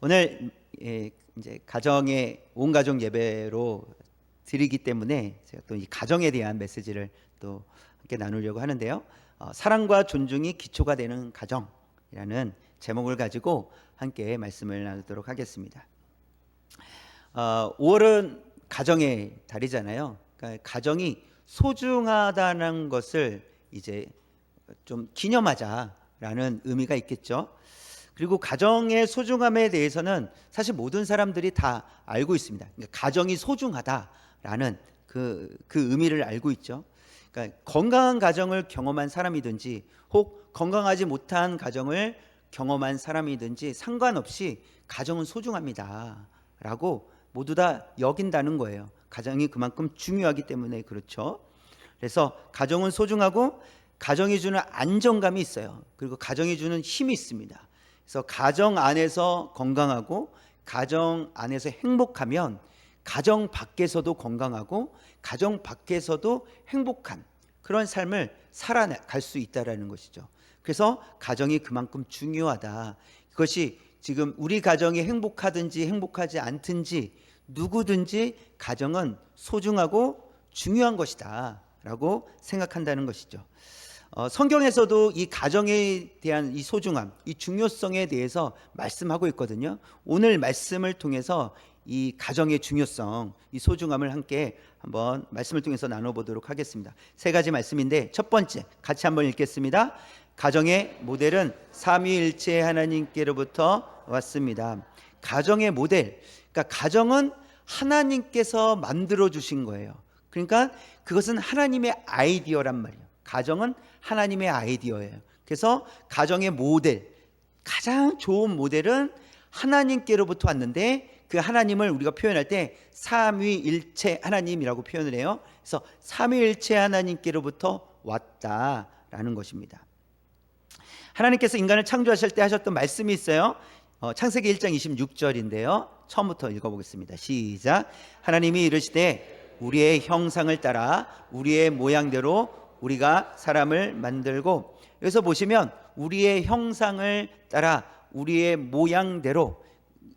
오늘 이제 가정의 온 가족 예배로 드리기 때문에 제가 또 이 가정에 대한 메시지를 또 함께 나누려고 하는데요. 사랑과 존중이 기초가 되는 가정이라는 제목을 가지고 함께 말씀을 나누도록 하겠습니다. 5월은 가정의 달이잖아요. 그러니까 가정이 소중하다는 것을 이제 좀 기념하자라는 의미가 있겠죠. 그리고 가정의 소중함에 대해서는 사실 모든 사람들이 다 알고 있습니다. 그러니까 가정이 소중하다라는 그 의미를 알고 있죠. 그러니까 건강한 가정을 경험한 사람이든지 혹 건강하지 못한 가정을 경험한 사람이든지 상관없이 가정은 소중합니다라고 모두 다 여긴다는 거예요. 가정이 그만큼 중요하기 때문에 그렇죠. 그래서 가정은 소중하고 가정이 주는 안정감이 있어요. 그리고 가정이 주는 힘이 있습니다. 그래서 가정 안에서 건강하고 가정 안에서 행복하면 가정 밖에서도 건강하고 가정 밖에서도 행복한 그런 삶을 살아갈 수 있다라는 것이죠. 그래서 가정이 그만큼 중요하다. 그것이 지금 우리 가정이 행복하든지 행복하지 않든지 누구든지 가정은 소중하고 중요한 것이다 라고 생각한다는 것이죠. 성경에서도 이 가정에 대한 이 소중함, 이 중요성에 대해서 말씀하고 있거든요. 오늘 말씀을 통해서 이 가정의 중요성, 이 소중함을 함께 한번 말씀을 통해서 나눠보도록 하겠습니다. 세 가지 말씀인데 첫 번째 같이 한번 읽겠습니다. 가정의 모델은 삼위일체 하나님께로부터 왔습니다. 가정의 모델, 그러니까 가정은 하나님께서 만들어 주신 거예요. 그러니까 그것은 하나님의 아이디어란 말이에요. 가정은 하나님의 아이디어예요. 그래서 가정의 모델, 가장 좋은 모델은 하나님께로부터 왔는데 그 하나님을 우리가 표현할 때 삼위일체 하나님이라고 표현을 해요. 그래서 삼위일체 하나님께로부터 왔다라는 것입니다. 하나님께서 인간을 창조하실 때 하셨던 말씀이 있어요. 창세기 1장 26절인데요. 처음부터 읽어보겠습니다. 시작. 하나님이 이르시되 우리의 형상을 따라 우리의 모양대로 우리가 사람을 만들고, 여기서 보시면 우리의 형상을 따라 우리의 모양대로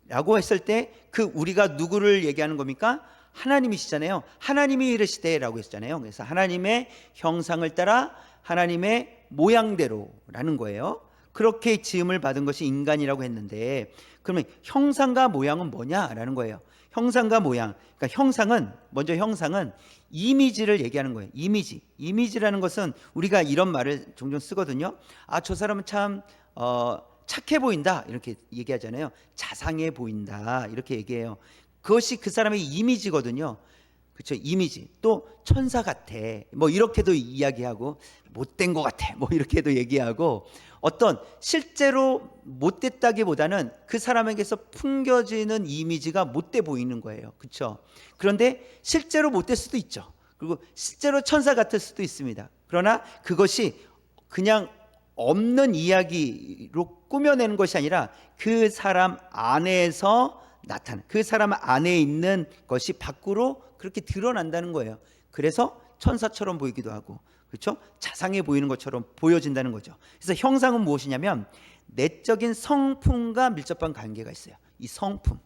라고 했을 때 그 우리가 누구를 얘기하는 겁니까? 하나님이시잖아요. 하나님이 이르시되 라고 했잖아요. 그래서 하나님의 형상을 따라 하나님의 모양대로라는 거예요. 그렇게 지음을 받은 것이 인간이라고 했는데, 그러면 형상과 모양은 뭐냐라는 거예요. 형상과 모양, 그러니까 형상은, 먼저 형상은 이미지를 얘기하는 거예요. 이미지라는 것은 우리가 이런 말을 종종 쓰거든요. 저 사람은 참 착해 보인다 이렇게 얘기하잖아요. 자상해 보인다 이렇게 얘기해요. 그것이 그 사람의 이미지거든요. 그렇죠? 이미지. 또 천사 같아 뭐 이렇게도 이야기하고, 못된 것 같아 뭐 이렇게도 얘기하고, 어떤 실제로 못됐다기보다는 그 사람에게서 풍겨지는 이미지가 못돼 보이는 거예요. 그렇죠? 그런데 실제로 못될 수도 있죠. 그리고 실제로 천사 같을 수도 있습니다. 그러나 그것이 그냥 없는 이야기로 꾸며내는 것이 아니라 그 사람 안에서 나타나는, 그 사람 안에 있는 것이 밖으로 그렇게 드러난다는 거예요. 그래서 천사처럼 보이기도 하고, 그렇죠? 자상해 보이는 것처럼 보여진다는 거죠. 그래서 형상은 무엇이냐면 내적인 성품과 밀접한 관계가 있어요. 이 성품.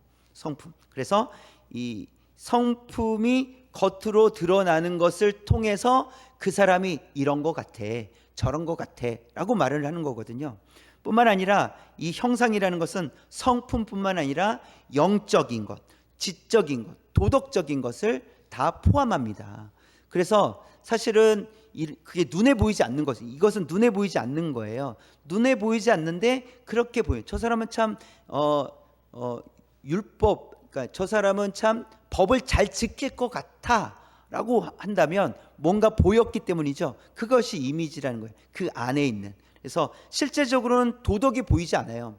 그래서 이 성품이 겉으로 드러나는 것을 통해서 그 사람이 이런 것 같아, 저런 것 같아 라고 말을 하는 거거든요. 뿐만 아니라 이 형상이라는 것은 성품뿐만 아니라 영적인 것, 지적인 것, 도덕적인 것을 다 포함합니다. 그래서 사실은 그게 눈에 보이지 않는 것, 이것은 눈에 보이지 않는 거예요. 눈에 보이지 않는데 그렇게 보여요. 저 사람은 참 율법, 그러니까 저 사람은 참 법을 잘 지킬 것 같아 라고 한다면 뭔가 보였기 때문이죠. 그것이 이미지라는 거예요. 그 안에 있는. 그래서 실제적으로는 도덕이 보이지 않아요.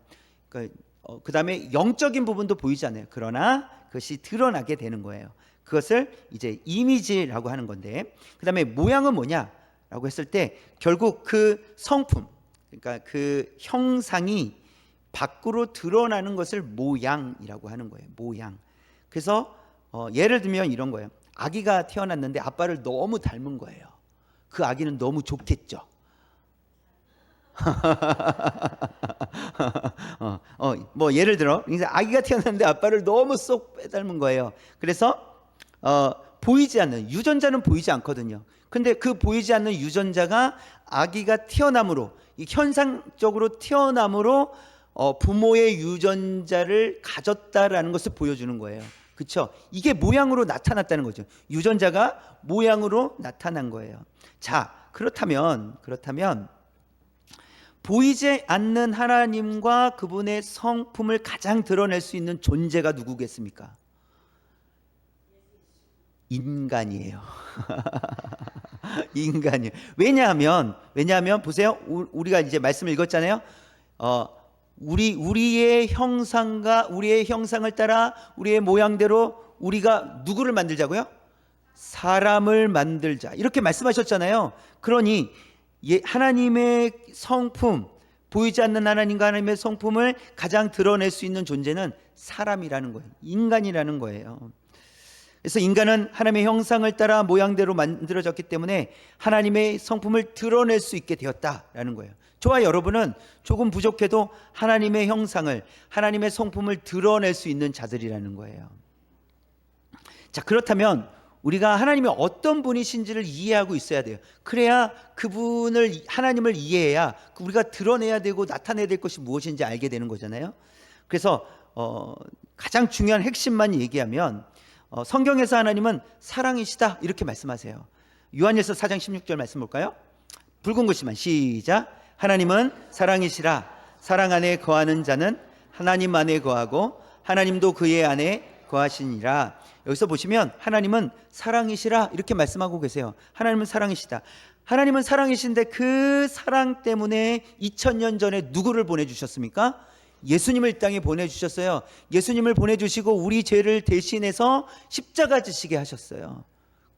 그 다음에 영적인 부분도 보이지 않아요. 그러나 그것이 드러나게 되는 거예요. 그것을 이제 이미지라고 하는 건데, 그 다음에 모양은 뭐냐라고 했을 때 결국 그 성품, 그러니까 그 형상이 밖으로 드러나는 것을 모양이라고 하는 거예요. 모양. 그래서 예를 들면 이런 거예요. 아기가 태어났는데 아빠를 너무 닮은 거예요. 그 아기는 너무 좋겠죠. 뭐 예를 들어 이제 아기가 태어났는데 아빠를 너무 쏙 빼닮은 거예요. 그래서 보이지 않는 유전자는 보이지 않거든요. 근데 그 보이지 않는 유전자가 아기가 태어남으로 이 현상적으로 태어남으로 부모의 유전자를 가졌다라는 것을 보여주는 거예요. 그렇죠? 이게 모양으로 나타났다는 거죠. 유전자가 모양으로 나타난 거예요. 자, 그렇다면 보이지 않는 하나님과 그분의 성품을 가장 드러낼 수 있는 존재가 누구겠습니까? 인간이에요. 인간이에요. 왜냐하면 보세요. 우리가 이제 말씀을 읽었잖아요. 우리의 형상과 우리의 형상을 따라 우리의 모양대로 우리가 누구를 만들자고요? 사람을 만들자. 이렇게 말씀하셨잖아요. 그러니 하나님의 성품, 보이지 않는 하나님과 하나님의 성품을 가장 드러낼 수 있는 존재는 사람이라는 거예요. 인간이라는 거예요. 그래서 인간은 하나님의 형상을 따라 모양대로 만들어졌기 때문에 하나님의 성품을 드러낼 수 있게 되었다라는 거예요. 저와 여러분은 조금 부족해도 하나님의 형상을, 하나님의 성품을 드러낼 수 있는 자들이라는 거예요. 자, 그렇다면 우리가 하나님이 어떤 분이신지를 이해하고 있어야 돼요. 그래야 그분을, 하나님을 이해해야 우리가 드러내야 되고 나타내야 될 것이 무엇인지 알게 되는 거잖아요. 그래서 가장 중요한 핵심만 얘기하면 성경에서 하나님은 사랑이시다 이렇게 말씀하세요. 요한일서 4장 16절 말씀 볼까요? 붉은 글씨만 시작. 하나님은 사랑이시라. 사랑 안에 거하는 자는 하나님 안에 거하고 하나님도 그의 안에 거하시니라. 여기서 보시면 하나님은 사랑이시라 이렇게 말씀하고 계세요. 하나님은 사랑이시다. 하나님은 사랑이신데 그 사랑 때문에 2000년 전에 누구를 보내주셨습니까? 예수님을 이 땅에 보내주셨어요. 예수님을 보내주시고 우리 죄를 대신해서 십자가 지시게 하셨어요.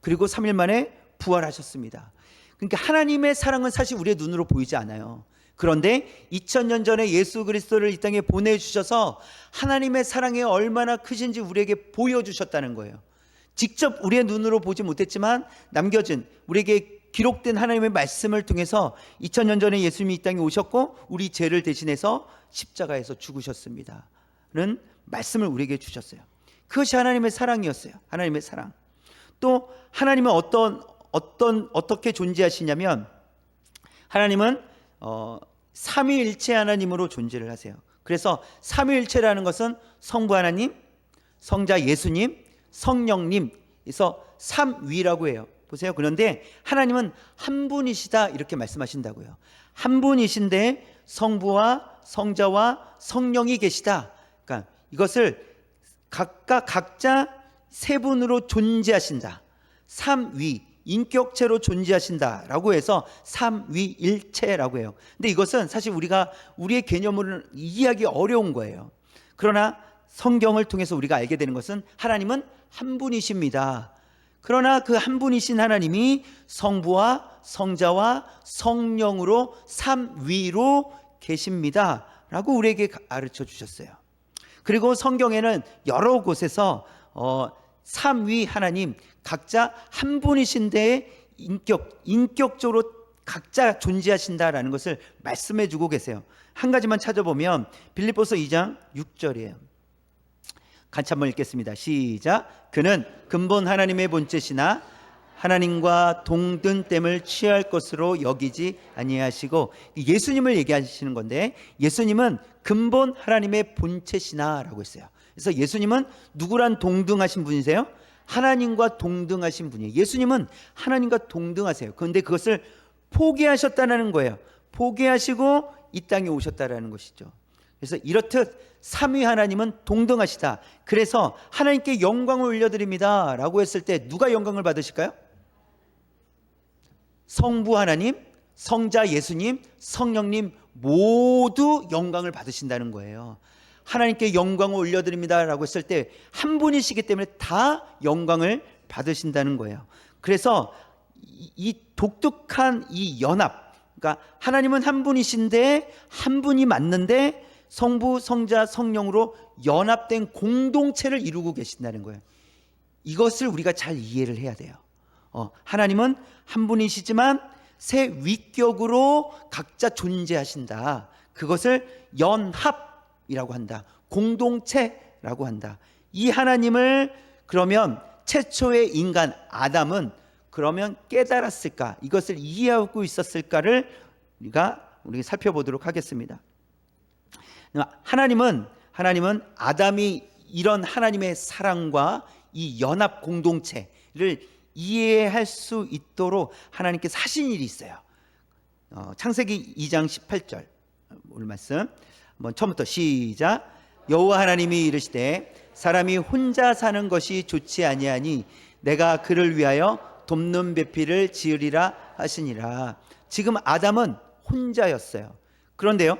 그리고 3일 만에 부활하셨습니다. 그러니까 하나님의 사랑은 사실 우리의 눈으로 보이지 않아요. 그런데 2000년 전에 예수 그리스도를 이 땅에 보내주셔서 하나님의 사랑이 얼마나 크신지 우리에게 보여주셨다는 거예요. 직접 우리의 눈으로 보지 못했지만 남겨진 우리에게 기록된 하나님의 말씀을 통해서 2000년 전에 예수님이 이 땅에 오셨고 우리 죄를 대신해서 십자가에서 죽으셨습니다 는 말씀을 우리에게 주셨어요. 그것이 하나님의 사랑이었어요. 하나님의 사랑. 또 하나님은 어떻게 존재하시냐면 하나님은 삼위일체 하나님으로 존재를 하세요. 그래서 삼위일체라는 것은 성부 하나님, 성자 예수님, 성령님, 그래서 삼위라고 해요. 보세요. 그런데 하나님은 한 분이시다 이렇게 말씀하신다고요. 한 분이신데 성부와 성자와 성령이 계시다. 그러니까 이것을 각자 세 분으로 존재하신다. 삼위, 인격체로 존재하신다라고 해서 삼위일체라고 해요. 근데 이것은 사실 우리가 우리의 개념으로 이해하기 어려운 거예요. 그러나 성경을 통해서 우리가 알게 되는 것은 하나님은 한 분이십니다. 그러나 그 한 분이신 하나님이 성부와 성자와 성령으로 삼위로 계십니다 라고 우리에게 가르쳐 주셨어요. 그리고 성경에는 여러 곳에서 삼위 하나님 각자 한 분이신데 인격적으로 각자 존재하신다라는 것을 말씀해 주고 계세요. 한 가지만 찾아보면 빌립보서 2장 6절이에요. 같이 한번 읽겠습니다. 시작. 그는 근본 하나님의 본체시나 하나님과 동등됨을 취할 것으로 여기지 아니하시고, 예수님을 얘기하시는 건데 예수님은 근본 하나님의 본체시나 라고 했어요. 그래서 예수님은 누구랑 동등하신 분이세요? 하나님과 동등하신 분이에요. 예수님은 하나님과 동등하세요. 그런데 그것을 포기하셨다는 거예요. 포기하시고 이 땅에 오셨다라는 것이죠. 그래서 이렇듯 삼위 하나님은 동등하시다. 그래서 하나님께 영광을 올려드립니다 라고 했을 때 누가 영광을 받으실까요? 성부 하나님, 성자 예수님, 성령님 모두 영광을 받으신다는 거예요. 하나님께 영광을 올려드립니다 라고 했을 때 한 분이시기 때문에 다 영광을 받으신다는 거예요. 그래서 이 독특한 이 연합, 그러니까 하나님은 한 분이신데 한 분이 맞는데 성부, 성자, 성령으로 연합된 공동체를 이루고 계신다는 거예요. 이것을 우리가 잘 이해를 해야 돼요. 하나님은 한 분이시지만 새 위격으로 각자 존재하신다. 그것을 연합이라고 한다. 공동체라고 한다. 이 하나님을 그러면 최초의 인간 아담은 그러면 깨달았을까? 이것을 이해하고 있었을까를 우리가 살펴보도록 하겠습니다. 하나님은 아담이 이런 하나님의 사랑과 이 연합 공동체를 이해할 수 있도록 하나님께서 하신 일이 있어요. 창세기 2장 18절 오늘 말씀 한번 처음부터 시작. 여호와 하나님이 이르시되 사람이 혼자 사는 것이 좋지 아니하니 내가 그를 위하여 돕는 배필을 지으리라 하시니라. 지금 아담은 혼자였어요. 그런데요,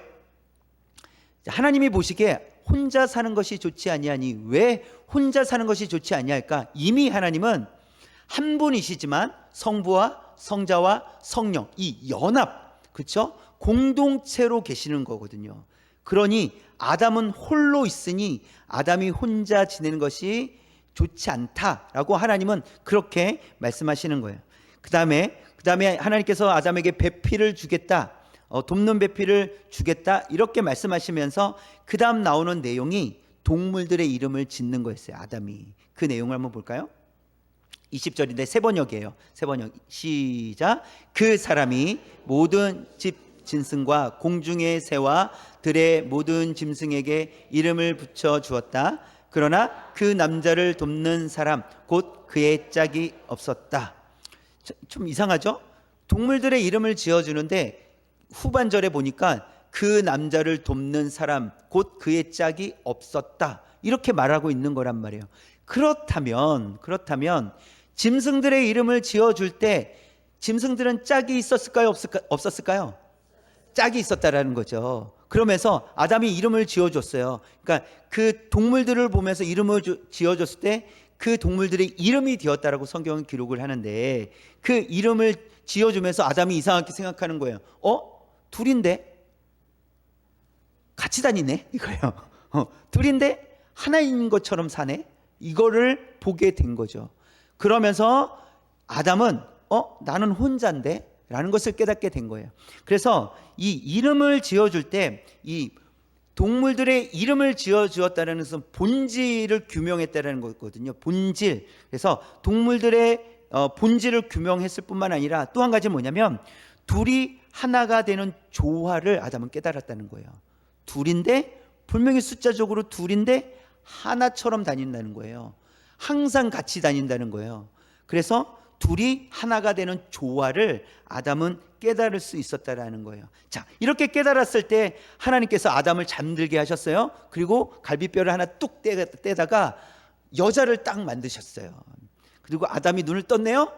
하나님이 보시기에 혼자 사는 것이 좋지 아니하니 왜 혼자 사는 것이 좋지 아니할까? 이미 하나님은 한 분이시지만 성부와 성자와 성령 이 연합, 그렇죠? 공동체로 계시는 거거든요. 그러니 아담은 홀로 있으니 아담이 혼자 지내는 것이 좋지 않다라고 하나님은 그렇게 말씀하시는 거예요. 그 다음에 하나님께서 아담에게 배필을 주겠다, 돕는 배필을 주겠다 이렇게 말씀하시면서 그 다음 나오는 내용이 동물들의 이름을 짓는 거였어요. 아담이. 그 내용을 한번 볼까요? 20절인데 세 번역이에요. 세 번역 시작. 그 사람이 모든 집 짐승과 공중의 새와 들의 모든 짐승에게 이름을 붙여 주었다. 그러나 그 남자를 돕는 사람 곧 그의 짝이 없었다. 좀 이상하죠? 동물들의 이름을 지어주는데 후반절에 보니까 그 남자를 돕는 사람 곧 그의 짝이 없었다 이렇게 말하고 있는 거란 말이에요. 그렇다면 짐승들의 이름을 지어줄 때 짐승들은 짝이 있었을까요? 없었을까요? 짝이 있었다라는 거죠. 그러면서 아담이 이름을 지어줬어요. 그러니까 그 동물들을 보면서 이름을 지어줬을 때 그 동물들의 이름이 되었다라고 성경은 기록을 하는데 그 이름을 지어주면서 아담이 이상하게 생각하는 거예요. 둘인데 같이 다니네 이거예요. 둘인데 하나인 것처럼 사네. 이거를 보게 된 거죠. 그러면서 아담은 나는 혼자인데 라는 것을 깨닫게 된 거예요. 그래서 이 이름을 지어줄 때 이 동물들의 이름을 지어주었다는 것은 본질을 규명했다는 거거든요. 본질. 그래서 동물들의 본질을 규명했을 뿐만 아니라 또 한 가지 뭐냐면 둘이 하나가 되는 조화를 아담은 깨달았다는 거예요. 둘인데 분명히 숫자적으로 둘인데 하나처럼 다닌다는 거예요. 항상 같이 다닌다는 거예요. 그래서 둘이 하나가 되는 조화를 아담은 깨달을 수 있었다라는 거예요. 자, 이렇게 깨달았을 때 하나님께서 아담을 잠들게 하셨어요. 그리고 갈비뼈를 하나 뚝 떼다가 여자를 딱 만드셨어요. 그리고 아담이 눈을 떴네요.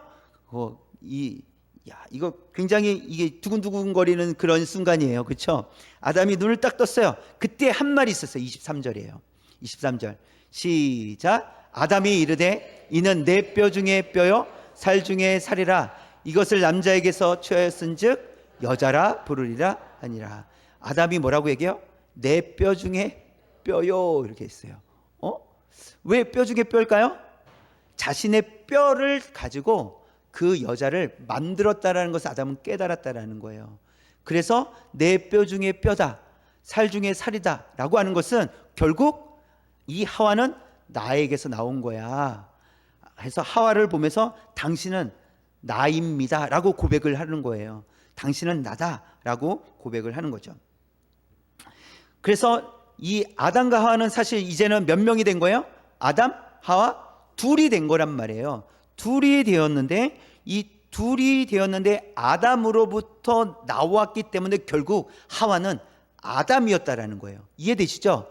이거 굉장히 이게 두근두근거리는 그런 순간이에요. 그렇죠? 아담이 눈을 딱 떴어요. 그때 한 말이 있었어요. 23절이에요. 23절 시작. 아담이 이르되 이는 내 뼈 중에 뼈요 살 중에 살이라. 이것을 남자에게서 취하였은즉 여자라 부르리라 하니라. 아담이 뭐라고 얘기해요? 내 뼈 중에 뼈요 이렇게 했어요. 왜 뼈 중에 뼈일까요? 자신의 뼈를 가지고 그 여자를 만들었다라는 것을 아담은 깨달았다라는 거예요. 그래서 내 뼈 중에 뼈다, 살 중에 살이다 라고 하는 것은 결국 이 하와는 나에게서 나온 거야 해서 하와를 보면서 당신은 나입니다 라고 고백을 하는 거예요. 당신은 나다 라고 고백을 하는 거죠. 그래서 이 아담과 하와는 사실 이제는 몇 명이 된 거예요? 아담, 하와 둘이 된 거란 말이에요. 둘이 되었는데 이 둘이 되었는데 아담으로부터 나왔기 때문에 결국 하와는 아담이었다라는 거예요. 이해되시죠?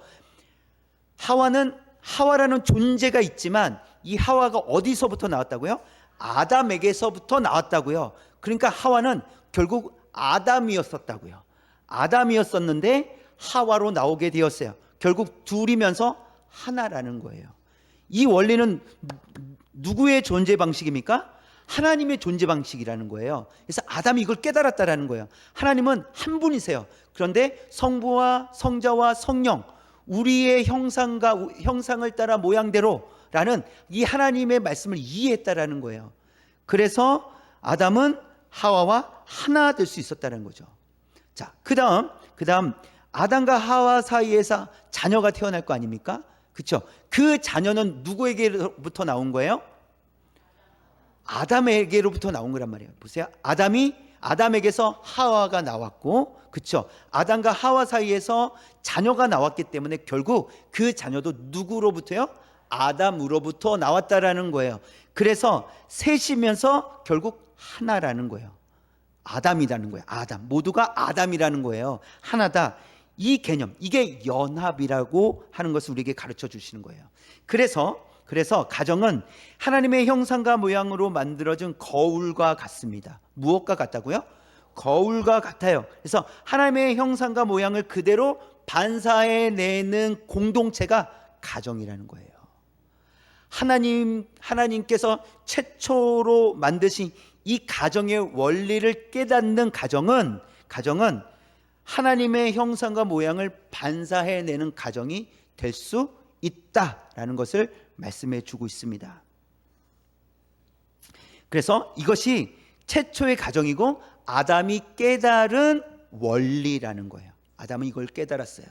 하와라는 존재가 있지만 이 하와가 어디서부터 나왔다고요? 아담에게서부터 나왔다고요. 그러니까 하와는 결국 아담이었었다고요. 아담이었었는데 하와로 나오게 되었어요. 결국 둘이면서 하나라는 거예요. 이 원리는 누구의 존재 방식입니까? 하나님의 존재 방식이라는 거예요. 그래서 아담이 이걸 깨달았다라는 거예요. 하나님은 한 분이세요. 그런데 성부와 성자와 성령, 우리의 형상을 따라 모양대로라는 이 하나님의 말씀을 이해했다라는 거예요. 그래서 아담은 하와와 하나 될 수 있었다는 거죠. 자, 그다음 아담과 하와 사이에서 자녀가 태어날 거 아닙니까? 그렇죠? 그 자녀는 누구에게로부터 나온 거예요? 아담에게로부터 나온 거란 말이에요. 보세요. 아담에게서 하와가 나왔고, 그렇죠? 아담과 하와 사이에서 자녀가 나왔기 때문에 결국 그 자녀도 누구로부터요? 아담으로부터 나왔다라는 거예요. 그래서 셋이면서 결국 하나라는 거예요. 아담이라는 거예요. 아담. 모두가 아담이라는 거예요. 하나다. 이 개념, 이게 연합이라고 하는 것을 우리에게 가르쳐 주시는 거예요. 그래서 가정은 하나님의 형상과 모양으로 만들어진 거울과 같습니다. 무엇과 같다고요? 거울과 같아요. 그래서 하나님의 형상과 모양을 그대로 반사해내는 공동체가 가정이라는 거예요. 하나님께서 최초로 만드신 이 가정의 원리를 깨닫는 가정은 하나님의 형상과 모양을 반사해내는 가정이 될 수 있다라는 것을 말씀해 주고 있습니다. 그래서 이것이 최초의 가정이고 아담이 깨달은 원리라는 거예요. 아담은 이걸 깨달았어요.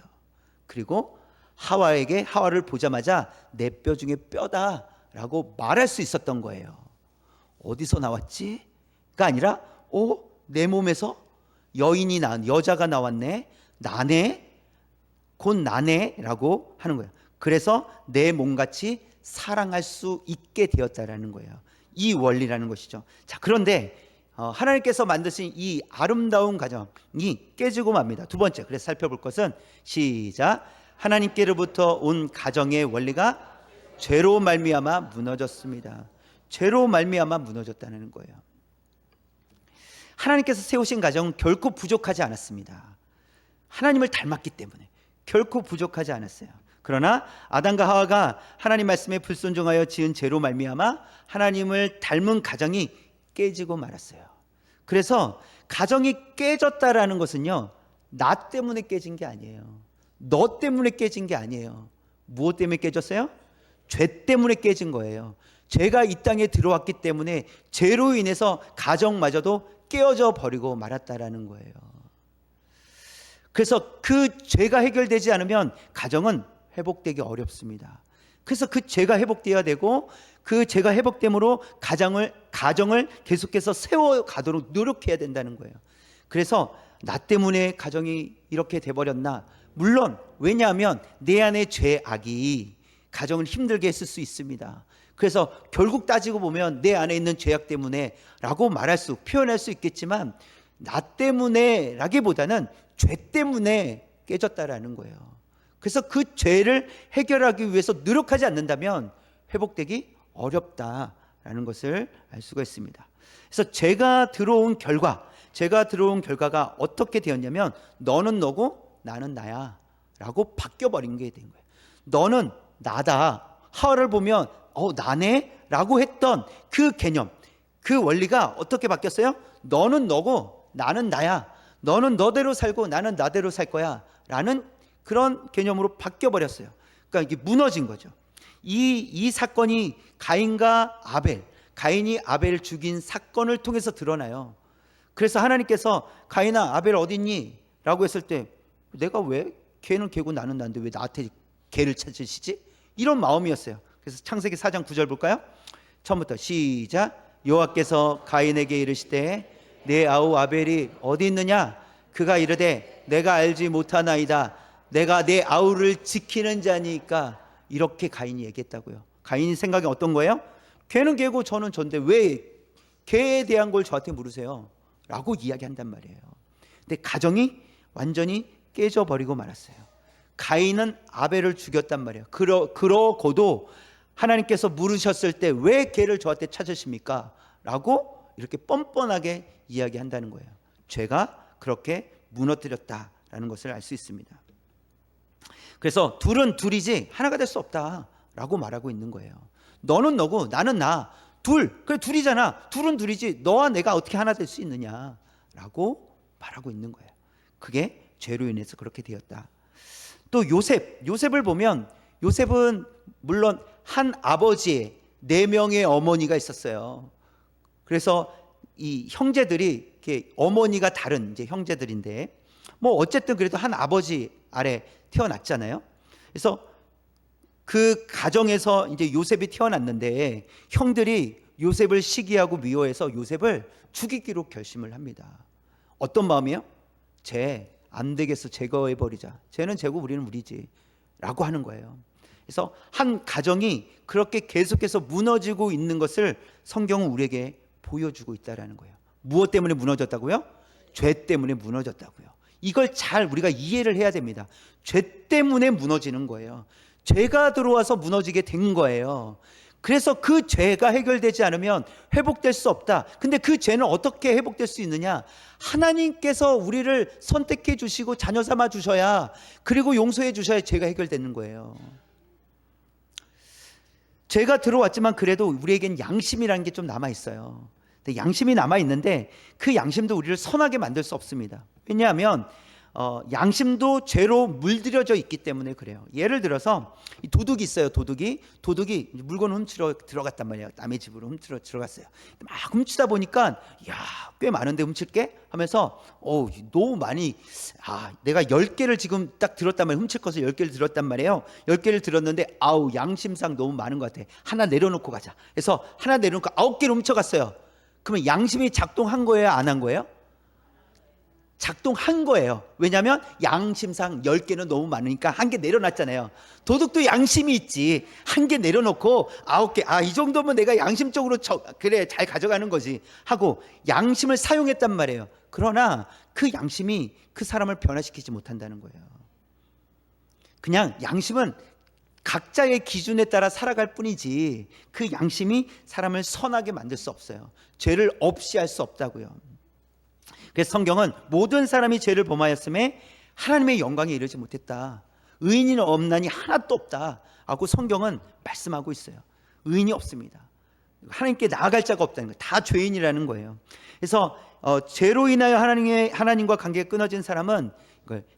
그리고 하와를 보자마자 내 뼈 중에 뼈다라고 말할 수 있었던 거예요. 어디서 나왔지? 가 아니라 내 몸에서 여자가 나왔네. 나네. 곧 나네라고 하는 거예요. 그래서 내 몸같이 사랑할 수 있게 되었다라는 거예요. 이 원리라는 것이죠. 자, 그런데 하나님께서 만드신 이 아름다운 가정이 깨지고 맙니다. 두 번째, 그래서 살펴볼 것은 시작. 하나님께로부터 온 가정의 원리가 죄로 말미암아 무너졌습니다. 죄로 말미암아 무너졌다는 거예요. 하나님께서 세우신 가정은 결코 부족하지 않았습니다. 하나님을 닮았기 때문에 결코 부족하지 않았어요. 그러나 아담과 하와가 하나님 말씀에 불순종하여 지은 죄로 말미암아 하나님을 닮은 가정이 깨지고 말았어요. 그래서 가정이 깨졌다라는 것은요, 나 때문에 깨진 게 아니에요. 너 때문에 깨진 게 아니에요. 무엇 때문에 깨졌어요? 죄 때문에 깨진 거예요. 죄가 이 땅에 들어왔기 때문에 죄로 인해서 가정마저도 깨어져 버리고 말았다라는 거예요. 그래서 그 죄가 해결되지 않으면 가정은 회복되기 어렵습니다. 그래서 그 죄가 회복되어야 되고 그 죄가 회복됨으로 가정을 계속해서 세워가도록 노력해야 된다는 거예요. 그래서 나 때문에 가정이 이렇게 돼버렸나? 물론 왜냐하면 내 안의 죄악이 가정을 힘들게 했을 수 있습니다. 그래서 결국 따지고 보면 내 안에 있는 죄악 때문에 라고 표현할 수 있겠지만 나 때문에 라기보다는 죄 때문에 깨졌다라는 거예요. 그래서 그 죄를 해결하기 위해서 노력하지 않는다면 회복되기 어렵다라는 것을 알 수가 있습니다. 그래서 죄가 들어온 결과가 어떻게 되었냐면 너는 너고 나는 나야 라고 바뀌어버린 게 된 거예요. 너는 나다. 하와를 보면 나네? 라고 했던 그 개념, 그 원리가 어떻게 바뀌었어요? 너는 너고 나는 나야. 너는 너대로 살고 나는 나대로 살 거야 라는 그런 개념으로 바뀌어버렸어요. 그러니까 이게 무너진 거죠. 이 사건이 가인이 아벨을 죽인 사건을 통해서 드러나요. 그래서 하나님께서 가인아 아벨 어딨니? 라고 했을 때 내가 왜? 걔는 걔고 나는 난데 왜 나한테 걔를 찾으시지? 이런 마음이었어요. 그래서 창세기 4장 9절 볼까요? 처음부터 시작. 여호와께서 가인에게 이르시되 내 아우 아벨이 어디 있느냐? 그가 이르되 내가 알지 못하나이다. 내가 내 아우를 지키는 자니까. 이렇게 가인이 얘기했다고요. 가인이 생각이 어떤 거예요? 걔는 걔고 저는 전데 왜 걔에 대한 걸 저한테 물으세요? 라고 이야기한단 말이에요. 근데 가정이 완전히 깨져버리고 말았어요. 가인은 아벨을 죽였단 말이에요. 그러고도 하나님께서 물으셨을 때 왜 걔를 저한테 찾으십니까? 라고 이렇게 뻔뻔하게 이야기한다는 거예요. 죄가 그렇게 무너뜨렸다라는 것을 알 수 있습니다. 그래서 둘은 둘이지 하나가 될 수 없다라고 말하고 있는 거예요. 너는 너고 나는 나. 그래 둘이잖아. 둘은 둘이지 너와 내가 어떻게 하나 될 수 있느냐라고 말하고 있는 거예요. 그게 죄로 인해서 그렇게 되었다. 또 요셉을 보면 요셉은 물론 한 아버지의 4명의 어머니가 있었어요. 그래서 이 형제들이 이렇게 어머니가 다른 이제 형제들인데 뭐 어쨌든 그래도 한 아버지 아래 태어났잖아요. 그래서 그 가정에서 이제 요셉이 태어났는데 형들이 요셉을 시기하고 미워해서 요셉을 죽이기로 결심을 합니다. 어떤 마음이요? 쟤 안 되겠어, 제거해 버리자. 쟤는 쟤고 우리는 우리지 라고 하는 거예요. 그래서 한 가정이 그렇게 계속해서 무너지고 있는 것을 성경은 우리에게 보여주고 있다는 거예요. 무엇 때문에 무너졌다고요? 죄 때문에 무너졌다고요. 이걸 잘 우리가 이해를 해야 됩니다. 죄 때문에 무너지는 거예요. 죄가 들어와서 무너지게 된 거예요. 그래서 그 죄가 해결되지 않으면 회복될 수 없다. 근데 그 죄는 어떻게 회복될 수 있느냐? 하나님께서 우리를 선택해 주시고 자녀 삼아 주셔야, 그리고 용서해 주셔야 죄가 해결되는 거예요. 죄가 들어왔지만 그래도 우리에겐 양심이라는 게 좀 남아 있어요. 근데 양심이 남아 있는데 그 양심도 우리를 선하게 만들 수 없습니다. 왜냐하면 양심도 죄로 물들여져 있기 때문에 그래요. 예를 들어서 도둑이 있어요. 도둑이 물건을 훔치러 들어갔단 말이에요. 남의 집으로 훔치러 들어갔어요. 막 훔치다 보니까 꽤 많은데 훔칠게 하면서 너무 많이, 내가 10개를 지금 딱 들었단 말이에요. 훔칠 것을 10개를 들었단 말이에요. 10개를 들었는데 양심상 너무 많은 것 같아. 하나 내려놓고 가자. 그래서 하나 내려놓고 9개를 훔쳐갔어요. 그러면 양심이 작동한 거예요? 안 한 거예요? 작동한 거예요. 왜냐하면 양심상 10개는 너무 많으니까 1개 내려놨잖아요. 도둑도 양심이 있지. 1개 내려놓고 9개, 이 정도면 내가 양심적으로 그래 잘 가져가는 거지 하고 양심을 사용했단 말이에요. 그러나 그 양심이 그 사람을 변화시키지 못한다는 거예요. 그냥 양심은 각자의 기준에 따라 살아갈 뿐이지 그 양심이 사람을 선하게 만들 수 없어요. 죄를 없이 할 수 없다고요. 그래서 성경은 모든 사람이 죄를 범하였음에 하나님의 영광에 이르지 못했다. 의인이 없나니 하나도 없다 하고 성경은 말씀하고 있어요. 의인이 없습니다. 하나님께 나아갈 자가 없다는 거예요. 다 죄인이라는 거예요. 그래서 죄로 인하여 하나님과 관계가 끊어진 사람은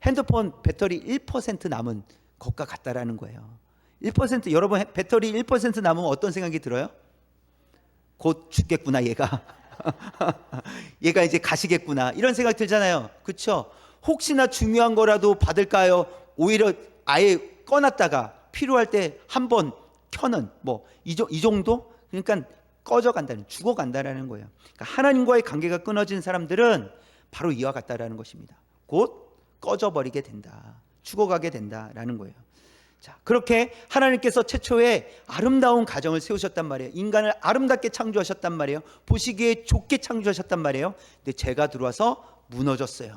핸드폰 배터리 1% 남은 것과 같다라는 거예요. 1% 여러분 배터리 1% 남으면 어떤 생각이 들어요? 곧 죽겠구나 얘가. 얘가 이제 가시겠구나 이런 생각 들잖아요. 그렇죠? 혹시나 중요한 거라도 받을까요? 오히려 아예 꺼놨다가 필요할 때 한번 켜는 이 정도? 그러니까 꺼져간다는, 죽어간다라는 거예요. 그러니까 하나님과의 관계가 끊어진 사람들은 바로 이와 같다라는 것입니다. 곧 꺼져버리게 된다, 죽어가게 된다라는 거예요. 자, 그렇게 하나님께서 최초에 아름다운 가정을 세우셨단 말이에요. 인간을 아름답게 창조하셨단 말이에요. 보시기에 좋게 창조하셨단 말이에요. 근데 죄가 들어와서 무너졌어요.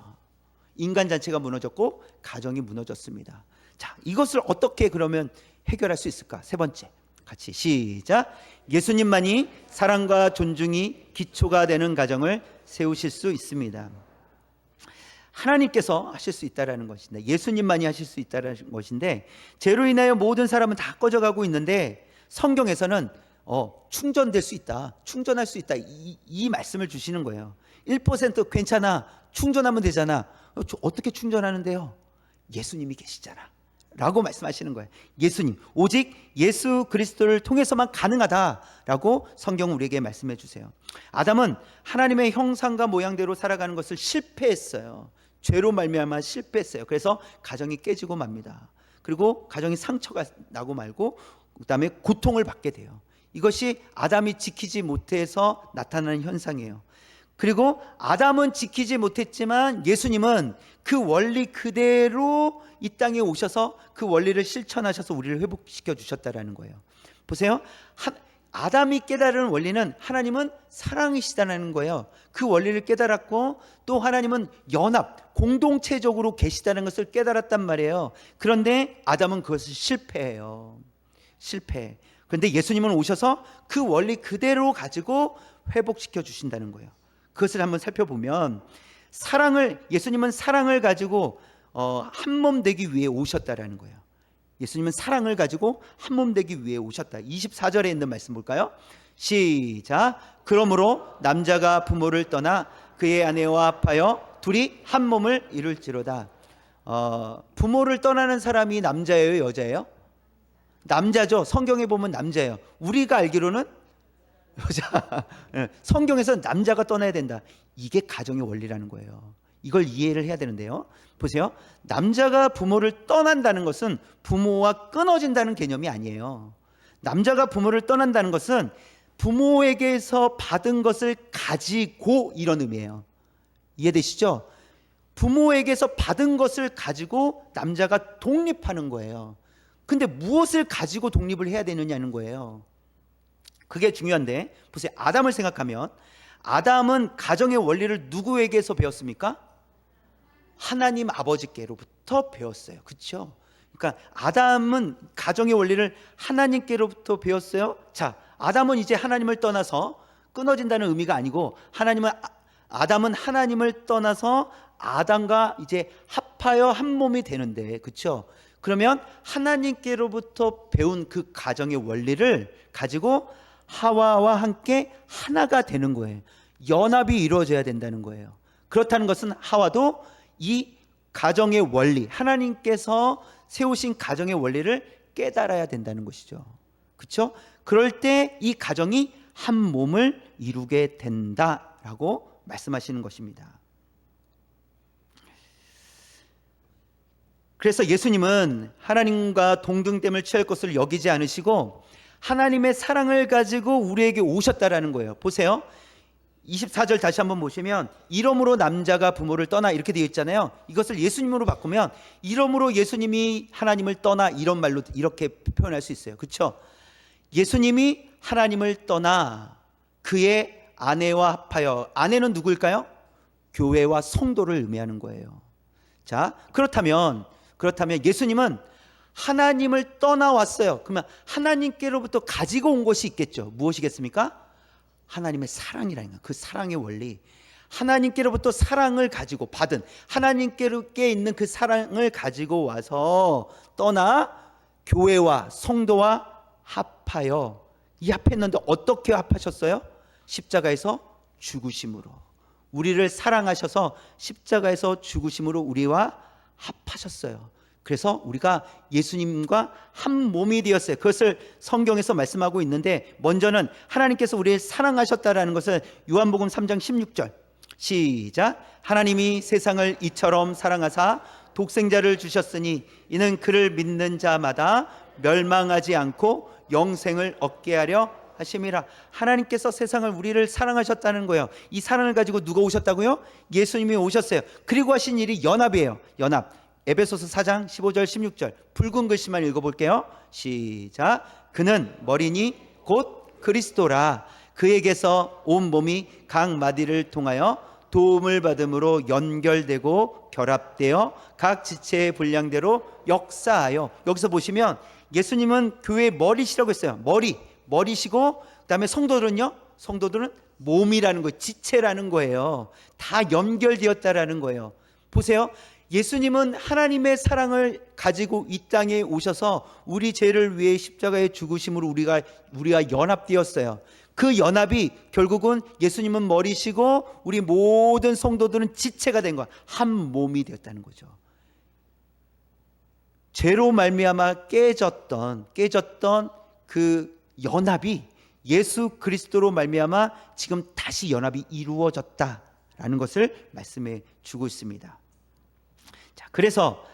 인간 자체가 무너졌고 가정이 무너졌습니다. 자, 이것을 어떻게 그러면 해결할 수 있을까? 세 번째, 같이 시작. 예수님만이 사랑과 존중이 기초가 되는 가정을 세우실 수 있습니다. 하나님께서 하실 수 있다라는 것인데, 예수님만이 하실 수 있다라는 것인데, 죄로 인하여 모든 사람은 다 꺼져가고 있는데 성경에서는 충전될 수 있다, 충전할 수 있다, 이 말씀을 주시는 거예요. 1% 괜찮아, 충전하면 되잖아. 어떻게 충전하는데요? 예수님이 계시잖아 라고 말씀하시는 거예요. 예수님, 오직 예수 그리스도를 통해서만 가능하다라고 성경은 우리에게 말씀해 주세요. 아담은 하나님의 형상과 모양대로 살아가는 것을 실패했어요. 죄로 말미암아 실패했어요. 그래서 가정이 깨지고 맙니다. 그리고 가정이 상처가 나고 말고 그다음에 고통을 받게 돼요. 이것이 아담이 지키지 못해서 나타나는 현상이에요. 그리고 아담은 지키지 못했지만 예수님은 그 원리 그대로 이 땅에 오셔서 그 원리를 실천하셔서 우리를 회복시켜 주셨다라는 거예요. 보세요. 아담이 깨달은 원리는 하나님은 사랑이시다는 거예요. 그 원리를 깨달았고 또 하나님은 연합, 공동체적으로 계시다는 것을 깨달았단 말이에요. 그런데 아담은 그것을 실패해요. 실패. 그런데 예수님은 오셔서 그 원리 그대로 가지고 회복시켜 주신다는 거예요. 그것을 한번 살펴보면 예수님은 사랑을 가지고 한 몸 되기 위해 오셨다라는 거예요. 예수님은 사랑을 가지고 한 몸 되기 위해 오셨다. 24절에 있는 말씀 볼까요? 시작. 그러므로 남자가 부모를 떠나 그의 아내와 합하여 둘이 한 몸을 이룰지로다. 부모를 떠나는 사람이 남자예요, 여자예요? 남자죠. 성경에 보면 남자예요. 우리가 알기로는 자, 성경에서 남자가 떠나야 된다. 이게 가정의 원리라는 거예요. 이걸 이해를 해야 되는데요. 보세요. 남자가 부모를 떠난다는 것은 부모와 끊어진다는 개념이 아니에요. 남자가 부모를 떠난다는 것은 부모에게서 받은 것을 가지고, 이런 의미예요. 이해되시죠? 부모에게서 받은 것을 가지고 남자가 독립하는 거예요. 근데 무엇을 가지고 독립을 해야 되느냐는 거예요. 그게 중요한데, 보세요. 아담을 생각하면 아담은 가정의 원리를 누구에게서 배웠습니까? 하나님 아버지께로부터 배웠어요. 그렇죠? 그러니까 아담은 가정의 원리를 하나님께로부터 배웠어요. 자, 아담은 이제 하나님을 떠나서 끊어진다는 의미가 아니고, 아담은 하나님을 떠나서 아담과 이제 합하여 한 몸이 되는데, 그렇죠? 그러면 하나님께로부터 배운 그 가정의 원리를 가지고 하와와 함께 하나가 되는 거예요. 연합이 이루어져야 된다는 거예요. 그렇다는 것은 하와도 이 가정의 원리, 하나님께서 세우신 가정의 원리를 깨달아야 된다는 것이죠. 그렇죠? 그럴 때 이 가정이 한 몸을 이루게 된다라고 말씀하시는 것입니다. 그래서 예수님은 하나님과 동등됨을 취할 것을 여기지 않으시고 하나님의 사랑을 가지고 우리에게 오셨다라는 거예요. 보세요. 24절 다시 한번 보시면, 이러므로 남자가 부모를 떠나, 이렇게 되어 있잖아요. 이것을 예수님으로 바꾸면 이러므로 예수님이 하나님을 떠나, 이런 말로 이렇게 표현할 수 있어요. 그렇죠? 예수님이 하나님을 떠나 그의 아내와 합하여, 아내는 누구일까요? 교회와 성도를 의미하는 거예요. 자, 그렇다면 예수님은 하나님을 떠나왔어요. 그러면 하나님께로부터 가지고 온 것이 있겠죠. 무엇이겠습니까? 하나님의 사랑이라는 거예요. 그 사랑의 원리, 하나님께로부터 사랑을 가지고 받은, 하나님께 있는 그 사랑을 가지고 와서 떠나 교회와 성도와 합하여, 이 합했는데 어떻게 합하셨어요? 십자가에서 죽으심으로, 우리를 사랑하셔서 십자가에서 죽으심으로 우리와 합하셨어요. 그래서 우리가 예수님과 한 몸이 되었어요. 그것을 성경에서 말씀하고 있는데, 먼저는 하나님께서 우리를 사랑하셨다라는 것을 요한복음 3장 16절 시작. 하나님이 세상을 이처럼 사랑하사 독생자를 주셨으니 이는 그를 믿는 자마다 멸망하지 않고 영생을 얻게 하려 하심이라. 하나님께서 세상을, 우리를 사랑하셨다는 거예요. 이 사랑을 가지고 누가 오셨다고요? 예수님이 오셨어요. 그리고 하신 일이 연합이에요. 연합. 에베소서 4장 15절 16절 붉은 글씨만 읽어볼게요. 시작. 그는 머리니 곧 그리스도라. 그에게서 온 몸이 각 마디를 통하여 도움을 받음으로 연결되고 결합되어 각 지체의 분량대로 역사하여. 여기서 보시면 예수님은 교회의 머리시라고 했어요. 머리시고, 그 다음에 성도들은 몸이라는 거예요. 지체라는 거예요. 다 연결되었다라는 거예요. 보세요. 예수님은 하나님의 사랑을 가지고 이 땅에 오셔서 우리 죄를 위해 십자가에 죽으심으로 우리가 연합되었어요. 그 연합이 결국은 예수님은 머리시고 우리 모든 성도들은 지체가 된 거야. 한 몸이 되었다는 거죠. 죄로 말미암아 깨졌던 그 연합이 예수 그리스도로 말미암아 지금 다시 연합이 이루어졌다라는 것을 말씀해 주고 있습니다. 자, 그래서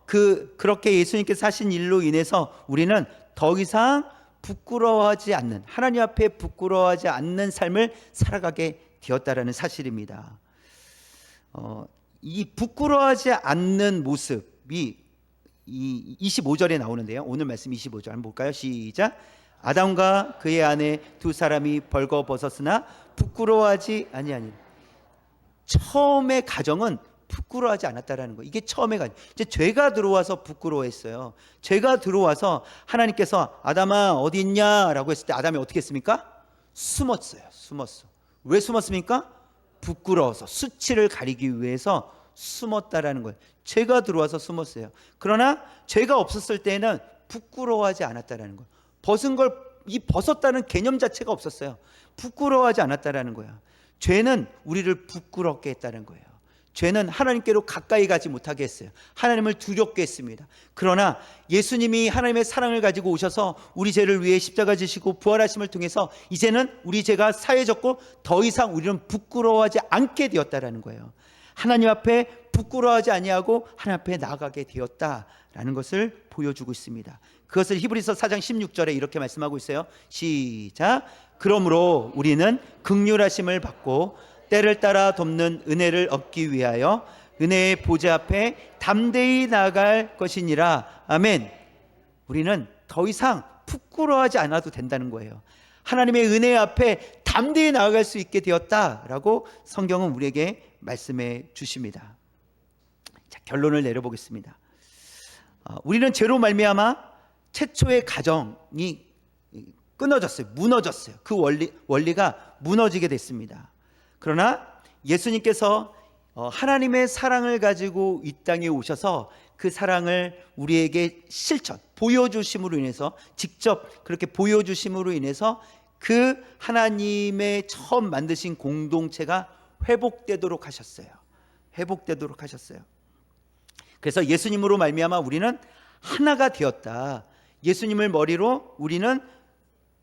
그렇게 예수님께서 하신 일로 인해서 우리는 더 이상 부끄러워하지 않는, 하나님 앞에 부끄러워하지 않는 삶을 살아가게 되었다라는 사실입니다. 이 부끄러워하지 않는 모습이 이 25절에 나오는데요. 오늘 말씀 25절 한번 볼까요? 시작. 아담과 그의 아내 두 사람이 벌거벗었으나 부끄러워하지 아니하니. 처음의 가정은 부끄러워하지 않았다라는 거예요. 이게 처음에 이제 죄가 들어와서 부끄러워했어요. 죄가 들어와서 하나님께서 아담아 어디 있냐라고 했을 때 아담이 어떻게 했습니까? 숨었어요. 왜 숨었습니까? 부끄러워서, 수치를 가리기 위해서 숨었다라는 거예요. 죄가 들어와서 숨었어요. 그러나 죄가 없었을 때는 부끄러워하지 않았다라는 거예요. 벗었다는 개념 자체가 없었어요. 부끄러워하지 않았다라는 거예요. 죄는 우리를 부끄럽게 했다는 거예요. 죄는 하나님께로 가까이 가지 못하게 했어요. 하나님을 두렵게 했습니다. 그러나 예수님이 하나님의 사랑을 가지고 오셔서 우리 죄를 위해 십자가 지시고 부활하심을 통해서 이제는 우리 죄가 사해졌고 더 이상 우리는 부끄러워하지 않게 되었다라는 거예요. 하나님 앞에 부끄러워하지 아니하고 하나님 앞에 나아가게 되었다라는 것을 보여주고 있습니다. 그것을 히브리서 4장 16절에 이렇게 말씀하고 있어요. 시작. 그러므로 우리는 긍휼하심을 받고 때를 따라 돕는 은혜를 얻기 위하여 은혜의 보좌 앞에 담대히 나아갈 것이니라. 아멘. 우리는 더 이상 부끄러워하지 않아도 된다는 거예요. 하나님의 은혜 앞에 담대히 나아갈 수 있게 되었다라고 성경은 우리에게 말씀해 주십니다. 자, 결론을 내려보겠습니다. 우리는 죄로 말미암아 최초의 가정이 끊어졌어요. 무너졌어요. 그 원리가 무너지게 됐습니다. 그러나 예수님께서 하나님의 사랑을 가지고 이 땅에 오셔서 그 사랑을 우리에게 보여주심으로 인해서, 직접 그렇게 보여주심으로 인해서 그 하나님의 처음 만드신 공동체가 회복되도록 하셨어요. 회복되도록 하셨어요. 그래서 예수님으로 말미암아 우리는 하나가 되었다. 예수님을 머리로 우리는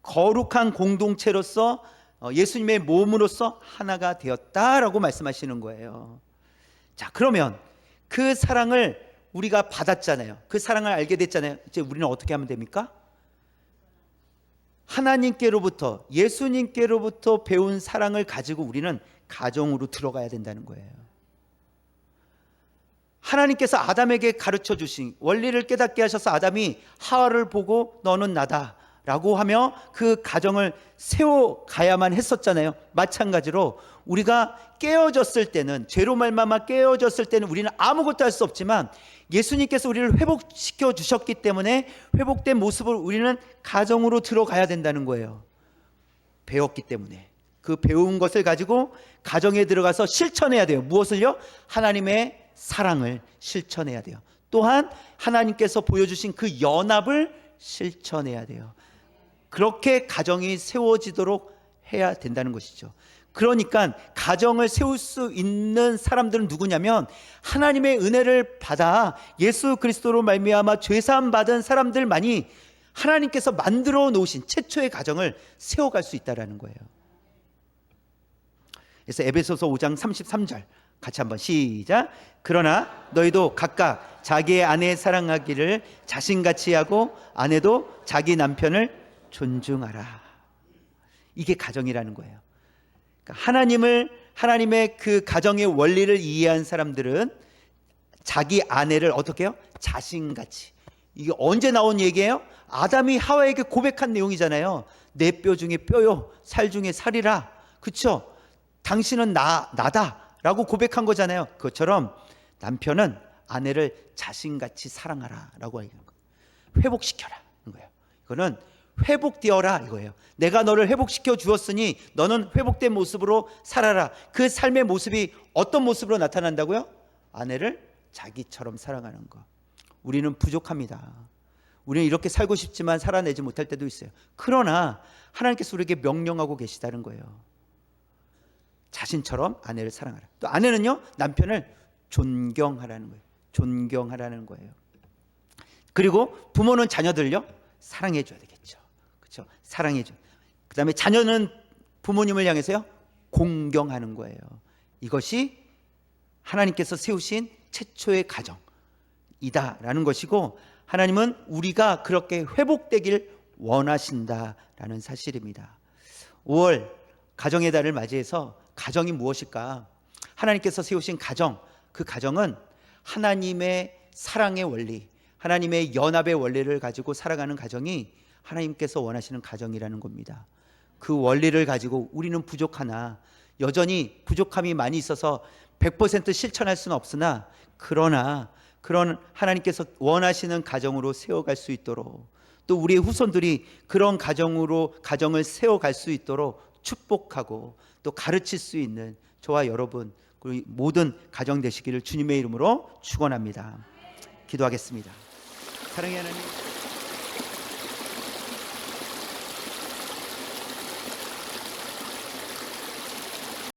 거룩한 공동체로서 예수님의 몸으로서 하나가 되었다라고 말씀하시는 거예요. 자, 그러면 그 사랑을 우리가 받았잖아요. 그 사랑을 알게 됐잖아요. 이제 우리는 어떻게 하면 됩니까? 하나님께로부터, 예수님께로부터 배운 사랑을 가지고 우리는 가정으로 들어가야 된다는 거예요. 하나님께서 아담에게 가르쳐 주신 원리를 깨닫게 하셔서 아담이 하와를 보고 너는 나다 라고 하며 그 가정을 세워가야만 했었잖아요. 마찬가지로 우리가 깨어졌을 때는, 죄로 말미암아 깨어졌을 때는 우리는 아무것도 할 수 없지만 예수님께서 우리를 회복시켜 주셨기 때문에 회복된 모습을 우리는 가정으로 들어가야 된다는 거예요. 배웠기 때문에 그 배운 것을 가지고 가정에 들어가서 실천해야 돼요. 무엇을요? 하나님의 사랑을 실천해야 돼요. 또한 하나님께서 보여주신 그 연합을 실천해야 돼요. 그렇게 가정이 세워지도록 해야 된다는 것이죠. 그러니까 가정을 세울 수 있는 사람들은 누구냐면 하나님의 은혜를 받아 예수 그리스도로 말미암아 죄사함 받은 사람들만이 하나님께서 만들어 놓으신 최초의 가정을 세워갈 수 있다는 거예요. 그래서 에베소서 5장 33절 같이 한번 시작. 그러나 너희도 각각 자기의 아내 사랑하기를 자신같이 하고 아내도 자기 남편을 존중하라. 이게 가정이라는 거예요. 그러니까 하나님의 그 가정의 원리를 이해한 사람들은 자기 아내를 어떻게 해요? 자신같이. 이게 언제 나온 얘기예요? 아담이 하와에게 고백한 내용이잖아요. 내 뼈 중에 뼈요, 살 중에 살이라. 그렇죠? 당신은 나다 라고 고백한 거잖아요. 그것처럼 남편은 아내를 자신같이 사랑하라 라고 하는 거예요. 회복시켜라 거예요. 이거는 회복되어라 이거예요. 내가 너를 회복시켜 주었으니 너는 회복된 모습으로 살아라. 그 삶의 모습이 어떤 모습으로 나타난다고요? 아내를 자기처럼 사랑하는 것. 우리는 부족합니다. 우리는 이렇게 살고 싶지만 살아내지 못할 때도 있어요. 그러나 하나님께서 우리에게 명령하고 계시다는 거예요. 자신처럼 아내를 사랑하라. 또 아내는요, 남편을 존경하라는 거예요. 존경하라는 거예요. 그리고 부모는 자녀들요, 사랑해 줘야 되겠죠. 그렇죠? 사랑해 줘. 그다음에 자녀는 부모님을 향해서요, 공경하는 거예요. 이것이 하나님께서 세우신 최초의 가정이다라는 것이고, 하나님은 우리가 그렇게 회복되길 원하신다라는 사실입니다. 5월 가정의 달을 맞이해서 가정이 무엇일까? 하나님께서 세우신 가정, 그 가정은 하나님의 사랑의 원리, 하나님의 연합의 원리를 가지고 살아가는 가정이 하나님께서 원하시는 가정이라는 겁니다. 그 원리를 가지고 우리는 부족하나, 여전히 부족함이 많이 있어서 100% 실천할 수는 없으나, 그러나 그런 하나님께서 원하시는 가정으로 세워갈 수 있도록, 또 우리의 후손들이 그런 가정을 세워갈 수 있도록 축복하고 또 가르칠 수 있는 저와 여러분, 그리고 모든 가정 되시기를 주님의 이름으로 축원합니다. 기도하겠습니다. 사랑의 하나님,